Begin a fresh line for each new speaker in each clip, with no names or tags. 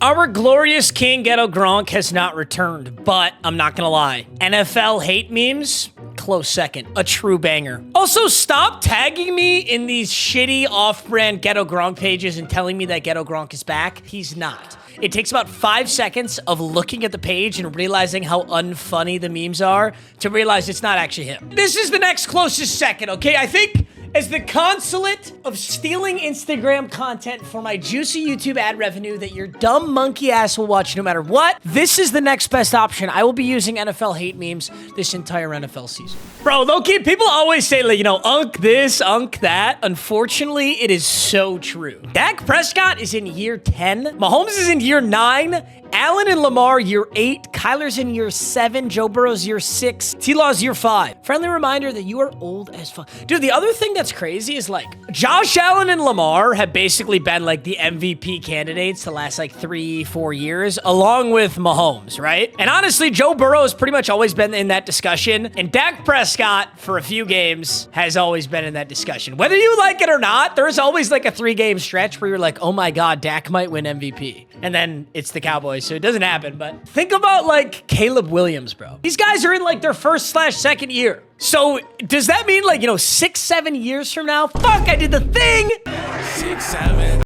Our glorious king Ghetto Gronk has not returned, but I'm not gonna lie. NFL hate memes, close second. A true banger. Also, stop tagging me in these shitty off-brand Ghetto Gronk pages and telling me that Ghetto Gronk is back. He's not. It takes about 5 seconds of looking at the page and realizing how unfunny the memes are to realize it's not actually him. This is the next closest second, okay? I think as the consulate of stealing Instagram content for my juicy YouTube ad revenue that your dumb monkey ass will watch no matter what, this is the next best option. I will be using NFL hate memes this entire NFL season. Bro, low-key, people always say, like, you know, unk this, unk that. Unfortunately, it is so true. Dak Prescott is in year 10. Mahomes is in year 9. Allen and Lamar, year 8. Kyler's in year 7. Joe Burrow's year 6. T-Law's year 5. Friendly reminder that you are old as fuck. Dude, the other thing that's crazy is, like, Josh Allen and Lamar have basically been, like, the MVP candidates the last, like, 3-4 years, along with Mahomes, right? And honestly, Joe Burrow has pretty much always been in that discussion, and Dak Prescott, for a few games, has always been in that discussion. Whether you like it or not, there's always, like, a 3-game stretch where you're like, oh my god, Dak might win MVP. And then it's the Cowboys, so it doesn't happen. But think about, like, Caleb Williams, bro. These guys are in, like, their first/second year. So does that mean, like, you know, 6-7 years from now? Fuck, I did the thing! 6-7.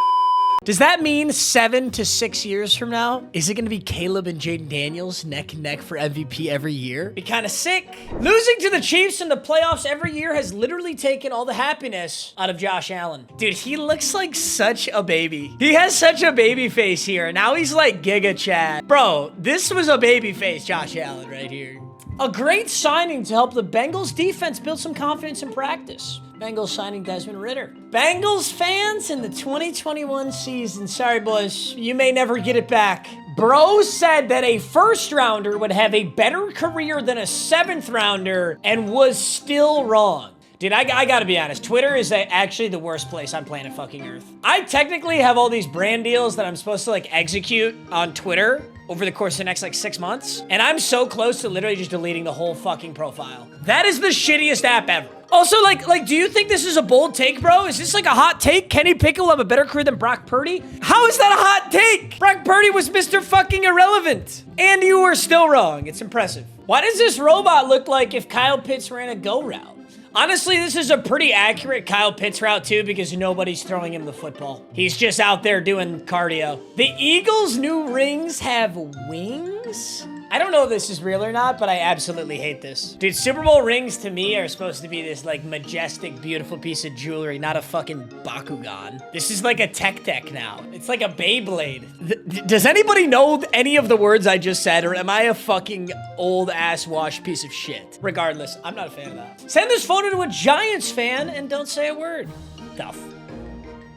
Does that mean 7 to 6 years from now? Is it going to be Caleb and Jaden Daniels neck and neck for MVP every year? Be kind of sick. Losing to the Chiefs in the playoffs every year has literally taken all the happiness out of Josh Allen. Dude, he looks like such a baby. He has such a baby face here. Now he's like Giga Chad. Bro, this was a baby face Josh Allen right here. A great signing to help the Bengals defense build some confidence in practice. Bengals signing Desmond Ridder. Bengals fans in the 2021 season. Sorry, boys. You may never get it back. Bro said that a first rounder would have a better career than a 7th rounder and was still wrong. Dude, I gotta be honest. Twitter is actually the worst place on planet fucking Earth. I technically have all these brand deals that I'm supposed to, like, execute on Twitter over the course of the next, like, 6 months. And I'm so close to literally just deleting the whole fucking profile. That is the shittiest app ever. Also, like, do you think this is a bold take, bro? Is this like a hot take? Kenny Pickett will have a better career than Brock Purdy? How is that a hot take? Brock Purdy was Mr. fucking irrelevant. And you were still wrong. It's impressive. Why does this robot look like if Kyle Pitts ran a go route? Honestly, this is a pretty accurate Kyle Pitts route, too, because nobody's throwing him the football. He's just out there doing cardio. The Eagles' new rings have wings? I don't know if this is real or not, but I absolutely hate this. Dude, Super Bowl rings to me are supposed to be this, like, majestic, beautiful piece of jewelry, not a fucking Bakugan. This is like a tech deck now. It's like a Beyblade. Does anybody know any of the words I just said, or am I a fucking old-ass washed piece of shit? Regardless, I'm not a fan of that. Send this photo to a Giants fan and don't say a word. Tough.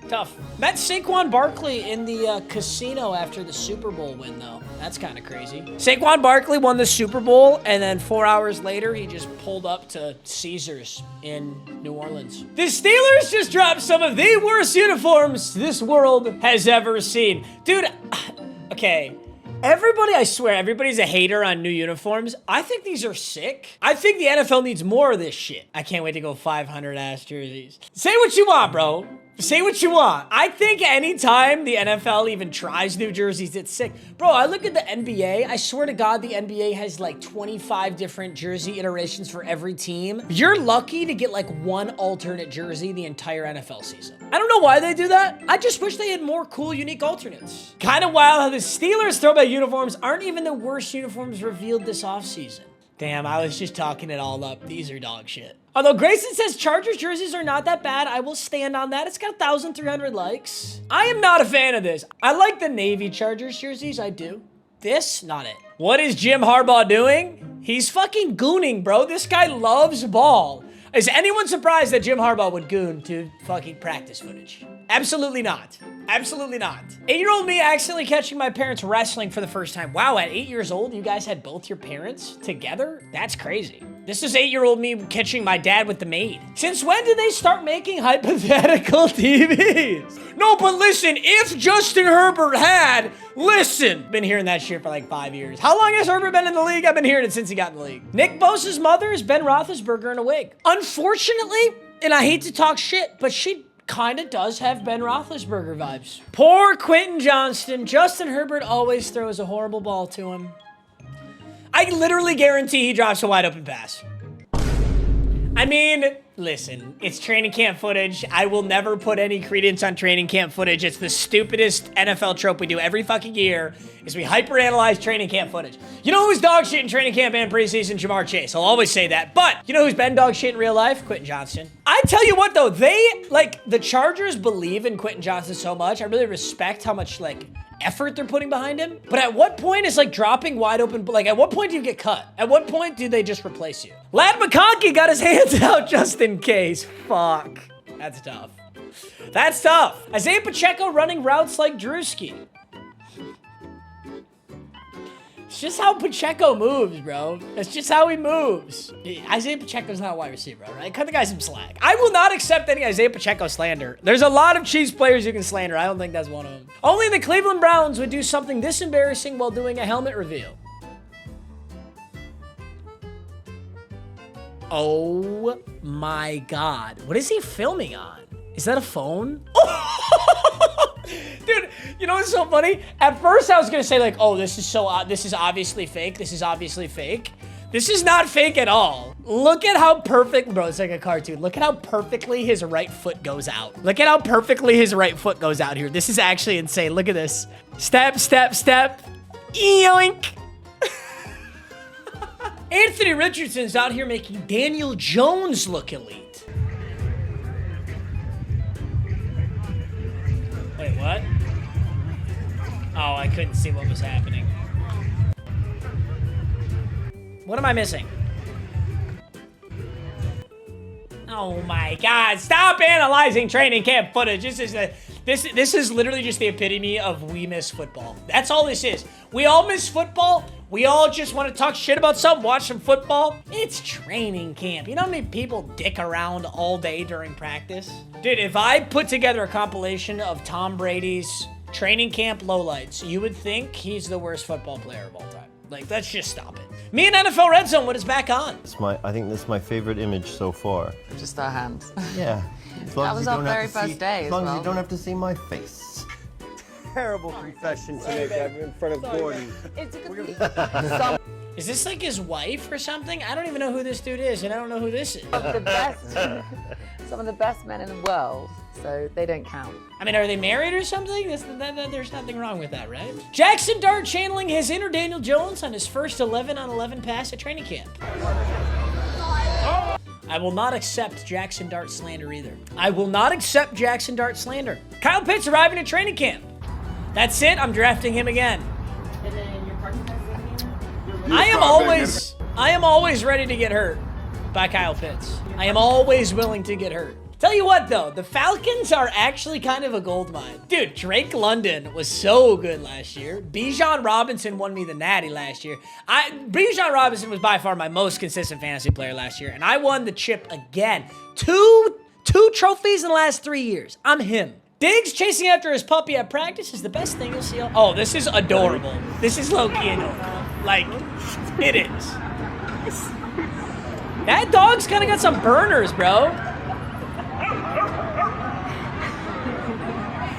Tough. Met Saquon Barkley in the casino after the Super Bowl win, though. That's kind of crazy. Saquon Barkley won the Super Bowl, and then 4 hours later, he just pulled up to Caesars in New Orleans. The Steelers just dropped some of the worst uniforms this world has ever seen. Dude, okay. Everybody, I swear, everybody's a hater on new uniforms. I think these are sick. I think the NFL needs more of this shit. I can't wait to go 500-ass jerseys. Say what you want, bro. Say what you want. I think anytime the NFL even tries new jerseys, it's sick. Bro, I look at the NBA. I swear to God, the NBA has like 25 different jersey iterations for every team. You're lucky to get like one alternate jersey the entire NFL season. I don't know why they do that. I just wish they had more cool, unique alternates. Kind of wild how the Steelers throwback uniforms aren't even the worst uniforms revealed this offseason. Damn, I was just talking it all up. These are dog shit. Although Grayson says Chargers jerseys are not that bad, I will stand on that. It's got 1,300 likes. I am not a fan of this. I like the Navy Chargers jerseys, I do. This, not it. What is Jim Harbaugh doing? He's fucking gooning, bro. This guy loves ball. Is anyone surprised that Jim Harbaugh would goon to fucking practice footage? Absolutely not. Absolutely not. 8-year-old me accidentally catching my parents wrestling for the first time. Wow, at 8 years old, you guys had both your parents together? That's crazy. This is 8-year-old me catching my dad with the maid. Since when did they start making hypothetical TVs? No, but listen, if Justin Herbert had, listen. Been hearing that shit for like 5 years. How long has Herbert been in the league? I've been hearing it since he got in the league. Nick Bosa's mother is Ben Roethlisberger in a wig. Unfortunately, and I hate to talk shit, but she kind of does have Ben Roethlisberger vibes. Poor Quentin Johnston. Justin Herbert always throws a horrible ball to him. I literally guarantee he drops a wide open pass. I mean, listen, it's training camp footage. I will never put any credence on training camp footage. It's the stupidest NFL trope we do every fucking year is we hyperanalyze training camp footage. You know who's dog shit in training camp and preseason? Jamar Chase. I'll always say that. But you know who's been dog shit in real life? Quentin Johnston. I tell you what though, the Chargers believe in Quentin Johnston so much. I really respect how much effort they're putting behind him. But at what point is dropping wide open, at what point do you get cut? At what point do they just replace you? Lad McConkey got his hands out just in case. Fuck. That's tough. That's tough. Isaiah Pacheco running routes like Drewski. It's just how Pacheco moves, bro. That's just how he moves. Isaiah Pacheco's not a wide receiver, right? Cut the guy some slack. I will not accept any Isaiah Pacheco slander. There's a lot of Chiefs players you can slander. I don't think that's one of them. Only the Cleveland Browns would do something this embarrassing while doing a helmet reveal. Oh my God. What is he filming on? Is that a phone? Dude, you know what's so funny? At first I was gonna say oh, this is obviously fake. This is obviously fake. This is not fake at all. Look at how perfect, bro, it's like a cartoon. Look at how perfectly his right foot goes out. Look at how perfectly his right foot goes out here. This is actually insane. Look at this. Step, step, step. Yoink. Anthony Richardson's out here making Daniel Jones look elite. Wait, what? Oh, I couldn't see what was happening. What am I missing? Oh my God, stop analyzing training camp footage. This is literally just the epitome of we miss football. That's all this is. We all miss football. We all just want to talk shit about something, watch some football. It's training camp. You know how many people dick around all day during practice? Dude, if I put together a compilation of Tom Brady's training camp lowlights, you would think he's the worst football player of all time. Let's just stop it. Me and NFL Redzone, what is back on?
I think this is my favorite image so far.
Just our hands.
Yeah.
That was our very first day
as long as you don't have to see my face.
Terrible confession to make in front of Gordon.
It's a good
Is this his wife or something? I don't even know who this dude is, and I don't know who this is.
Some of the best men in the world, so they don't count.
I mean, are they married or something? There's nothing wrong with that, right? Jackson Dart channeling his inner Daniel Jones on his first 11-on-11 pass at training camp. I will not accept Jackson Dart slander either. I will not accept Jackson Dart slander. Kyle Pitts arriving at training camp. That's it. I'm drafting him again. I am always ready to get hurt by Kyle Pitts. I am always willing to get hurt. Tell you what though, the Falcons are actually kind of a gold mine. Dude, Drake London was so good last year. Bijan Robinson won me the natty last year. Bijan Robinson was by far my most consistent fantasy player last year, and I won the chip again. Two trophies in the last 3 years. I'm him. Diggs chasing after his puppy at practice is the best thing you'll see. Oh, this is adorable. This is low-key adorable. It is. That dog's kind of got some burners, bro.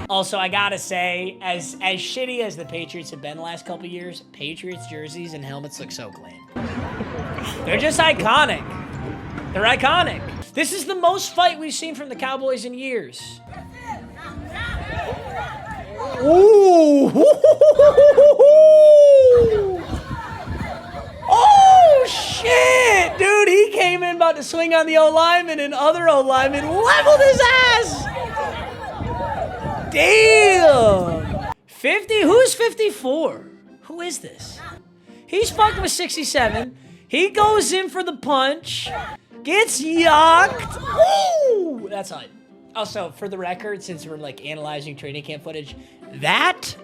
Also, I gotta say, as shitty as the Patriots have been the last couple years, Patriots jerseys and helmets look so clean. They're just iconic. They're iconic. This is the most fight we've seen from the Cowboys in years. Ooh! Oh, shit! Dude, he came in about to swing on the O-lineman, and other O-lineman leveled his ass! Damn! 50? Who's 54? Who is this? He's fucking with 67. He goes in for the punch. Gets yucked. Ooh! That's hype. Also, for the record, since we're analyzing training camp footage, that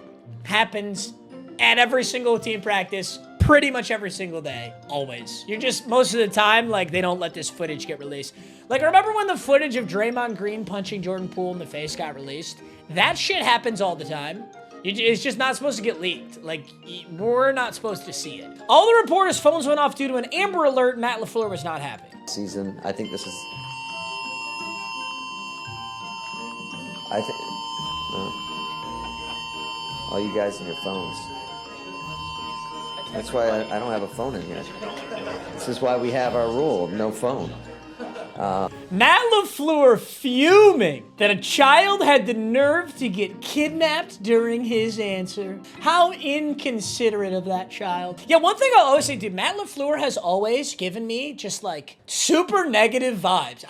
happens at every single team practice, pretty much every single day, always. You're just, most of the time, they don't let this footage get released. Remember when the footage of Draymond Green punching Jordan Poole in the face got released? That shit happens all the time. It's just not supposed to get leaked. We're not supposed to see it. All the reporters' phones went off due to an Amber Alert. Matt LaFleur was not happy.
Season, I think this is I think all you guys and your phones. That's why I don't have a phone in here. This is why we have our rule of no phone.
Matt LaFleur fuming that a child had the nerve to get kidnapped during his answer. How inconsiderate of that child. Yeah, one thing I'll always say, dude, Matt LaFleur has always given me just like super negative vibes.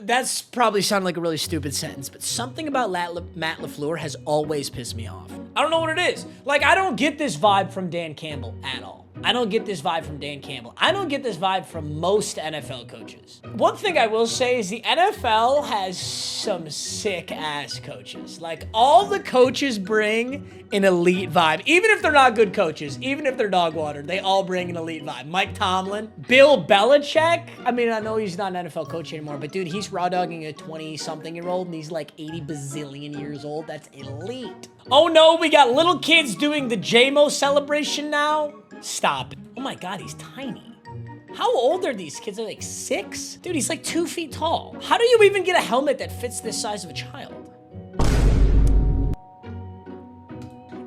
That's probably sounded like a really stupid sentence, but something about Matt LaFleur has always pissed me off. I don't know what it is. Like, I don't get this vibe from Dan Campbell at all. I don't get this vibe from Dan Campbell. I don't get this vibe from most NFL coaches. One thing I will say is the NFL has some sick-ass coaches. Like, all the coaches bring an elite vibe. Even if they're not good coaches, even if they're dog water, they all bring an elite vibe. Mike Tomlin, Bill Belichick. I mean, I know he's not an NFL coach anymore, but dude, he's raw-dogging a 20-something-year-old, and he's like 80 bazillion years old. That's elite. Oh no, we got little kids doing the JMO celebration now? Stop it. Oh my God, he's tiny. How old are these kids? They're like 6? Dude, he's like 2 feet tall. How do you even get a helmet that fits this size of a child?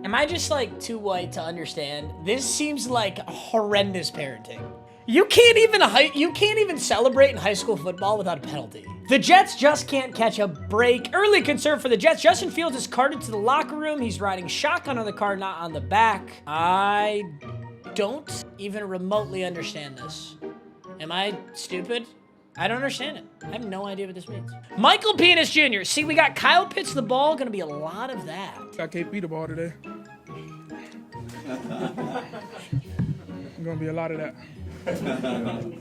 Am I just like too white to understand? This seems like horrendous parenting. You can't even celebrate in high school football without a penalty. The Jets just can't catch a break. Early concern for the Jets. Justin Fields is carted to the locker room. He's riding shotgun on the car, not on the back. I don't even remotely understand this. Am I stupid? I don't understand it. I have no idea what this means. Michael Penis Jr. See, we got Kyle Pitts the ball. Gonna be a lot of that.
Got KP the ball today. Gonna be a lot of that.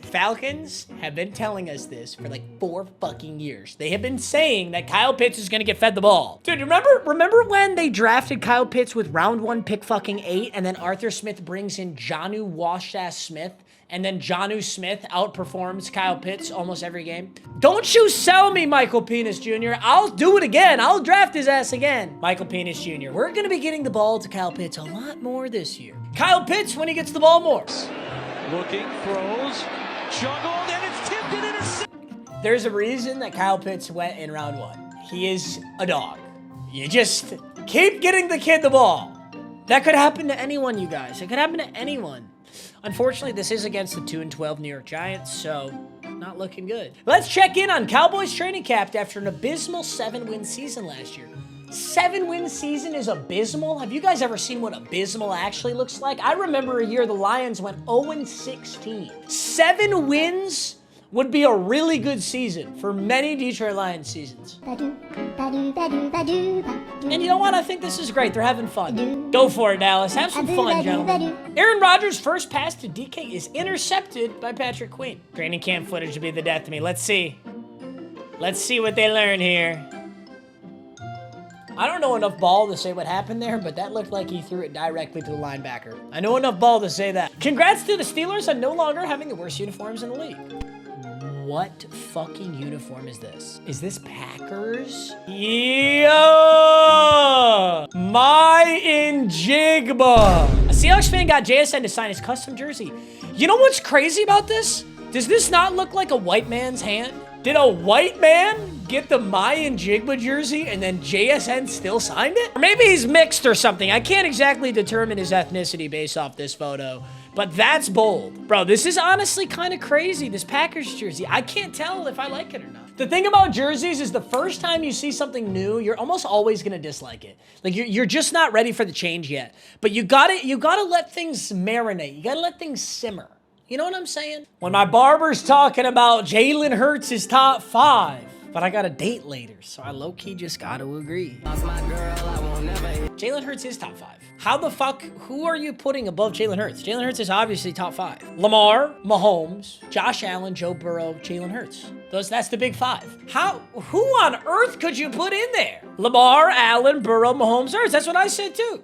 Falcons have been telling us this for like 4 fucking years. They have been saying that Kyle Pitts is gonna get fed the ball. Dude, remember when they drafted Kyle Pitts with round 1 pick fucking 8 and then Arthur Smith brings in Jonnu Wash-ass Smith and then Jonnu Smith outperforms Kyle Pitts almost every game? Don't you sell me, Michael Penis Jr. I'll do it again. I'll draft his ass again. Michael Penis Jr. We're gonna be getting the ball to Kyle Pitts a lot more this year. Kyle Pitts when he gets the ball more.
Looking, throws, juggled, and it's tipped and intercepted.
There's a reason that Kyle Pitts went in round 1. He is a dog. You just keep getting the kid the ball. That could happen to anyone, you guys. It could happen to anyone. Unfortunately, this is against the 2-12 New York Giants, so not looking good. Let's check in on Cowboys training camp after an abysmal 7-win season last year. 7-win season is abysmal? Have you guys ever seen what abysmal actually looks like? I remember a year the Lions went 0-16. 7 wins would be a really good season for many Detroit Lions seasons. And you know what? I think this is great. They're having fun. Go for it, Dallas. Have some fun, gentlemen. Aaron Rodgers' first pass to DK is intercepted by Patrick Queen. Training camp footage would be the death of me. Let's see. Let's see what they learn here. I don't know enough ball to say what happened there, but that looked like he threw it directly to the linebacker. I know enough ball to say that. Congrats to the Steelers on no longer having the worst uniforms in the league. What fucking uniform is this? Is this Packers? Yeah! My Njigba! A Seahawks fan got JSN to sign his custom jersey. You know what's crazy about this? Does this not look like a white man's hand? Did a white man get the My Njigba jersey and then JSN still signed it? Or maybe he's mixed or something. I can't exactly determine his ethnicity based off this photo, but that's bold. Bro, this is honestly kind of crazy, this Packers jersey. I can't tell if I like it or not. The thing about jerseys is the first time you see something new, you're almost always gonna dislike it. Like you're just not ready for the change yet. But you gotta let things marinate. You gotta let things simmer. You know what I'm saying? When my barber's talking about Jalen Hurts is top 5, but I got a date later, so I low-key just gotta agree. Jalen Hurts is top 5. How the fuck, who are you putting above Jalen Hurts? Jalen Hurts is obviously top 5. Lamar, Mahomes, Josh Allen, Joe Burrow, Jalen Hurts. That's the big 5. Who on earth could you put in there? Lamar, Allen, Burrow, Mahomes, Hurts. That's what I said too.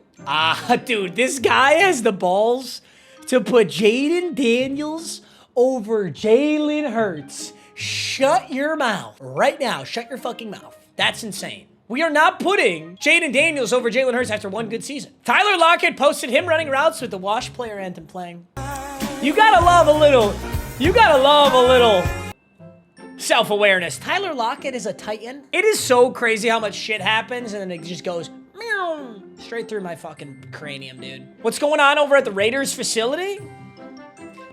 Dude, this guy has the balls to put Jaden Daniels over Jalen Hurts. Shut your mouth right now. Shut your fucking mouth. That's insane. We are not putting Jaden Daniels over Jalen Hurts after one good season. Tyler Lockett posted him running routes with the Wash player anthem playing. You gotta love a little Self-awareness. Tyler Lockett is a Titan. It is so crazy how much shit happens and then it just goes meow, straight through my fucking cranium, dude. What's going on over at the Raiders facility?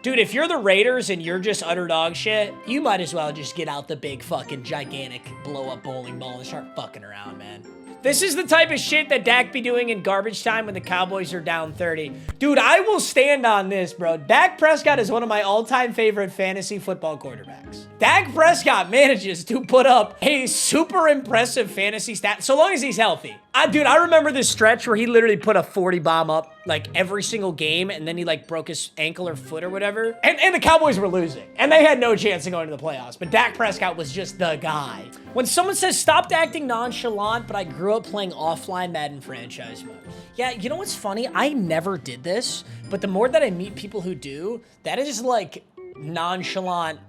Dude, if you're the Raiders and you're just utter dog shit, you might as well just get out the big fucking gigantic blow-up bowling ball and start fucking around, man. This is the type of shit that Dak be doing in garbage time when the Cowboys are down 30. Dude, I will stand on this, bro. Dak Prescott is one of my all-time favorite fantasy football quarterbacks. Dak Prescott manages to put up a super impressive fantasy stat, so long as he's healthy. Dude, I remember this stretch where he literally put a 40 bomb up like every single game, and then he like broke his ankle or foot or whatever. And the Cowboys were losing, and they had no chance of going to the playoffs, but Dak Prescott was just the guy. When someone says, stopped acting nonchalant, but I grew up playing offline Madden franchise mode. Yeah, you know what's funny? I never did this, but the more that I meet people who do, that is like nonchalant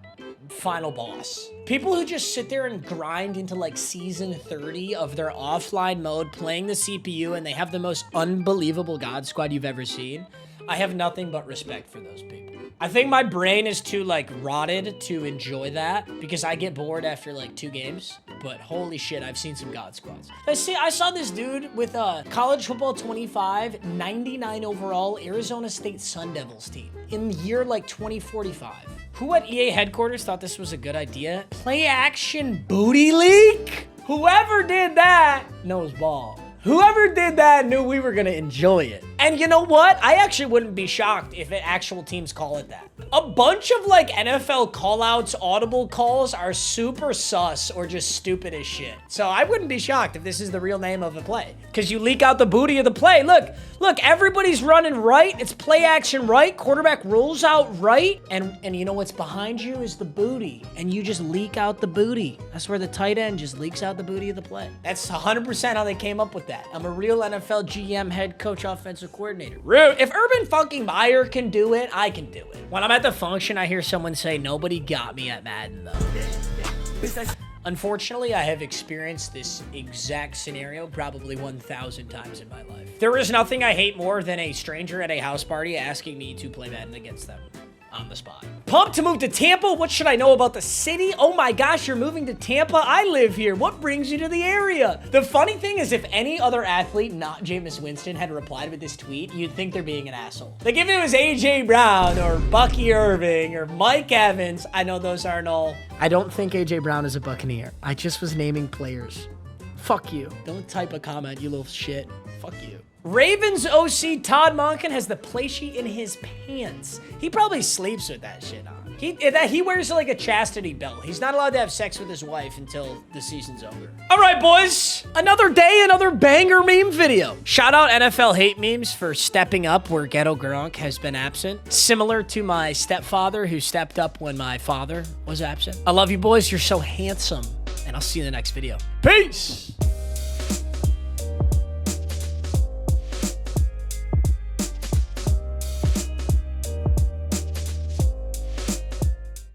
final boss. People who just sit there and grind into like season 30 of their offline mode playing the CPU and they have the most unbelievable God Squad you've ever seen. I have nothing but respect for those people. I think my brain is too like rotted to enjoy that because I get bored after like 2 games. But holy shit, I've seen some God Squads. I saw this dude with a college football 25, 99 overall Arizona State Sun Devils team in year like 2045. Who at EA headquarters thought this was a good idea? Play action booty leak? Whoever did that knows ball. Whoever did that knew we were gonna enjoy it. And you know what? I actually wouldn't be shocked if actual teams call it that. A bunch of like NFL callouts, audible calls are super sus or just stupid as shit. So I wouldn't be shocked if this is the real name of a play. Because you leak out the booty of the play. Look, everybody's running right. It's play action right. Quarterback rolls out right. And you know what's behind you is the booty. And you just leak out the booty. That's where the tight end just leaks out the booty of the play. That's 100% how they came up with that. I'm a real NFL GM, head coach, offensive coordinator. If Urban fucking Meyer can do it, I can do it. When I'm at the function, I hear someone say, nobody got me at Madden, though. Unfortunately, I have experienced this exact scenario probably 1,000 times in my life. There is nothing I hate more than a stranger at a house party asking me to play Madden against them on the spot. Pumped to move to Tampa. What should I know about the city? Oh my gosh, you're moving to Tampa? I live here. What brings you to the area? The funny thing is if any other athlete, not Jameis Winston, had replied with this tweet, you'd think they're being an asshole. Like if it was AJ Brown or Bucky Irving or Mike Evans, I know those aren't all. I don't think AJ Brown is a Buccaneer. I just was naming players. Fuck you. Don't type a comment, you little shit. Fuck you. Ravens OC Todd Monken has the play sheet in his pants. He probably sleeps with that shit on. He wears like a chastity belt. He's not allowed to have sex with his wife until the season's over. All right, boys. Another day, another banger meme video. Shout out NFL hate memes for stepping up where Ghetto Gronk has been absent. Similar to my stepfather who stepped up when my father was absent. I love you, boys. You're so handsome. And I'll see you in the next video. Peace.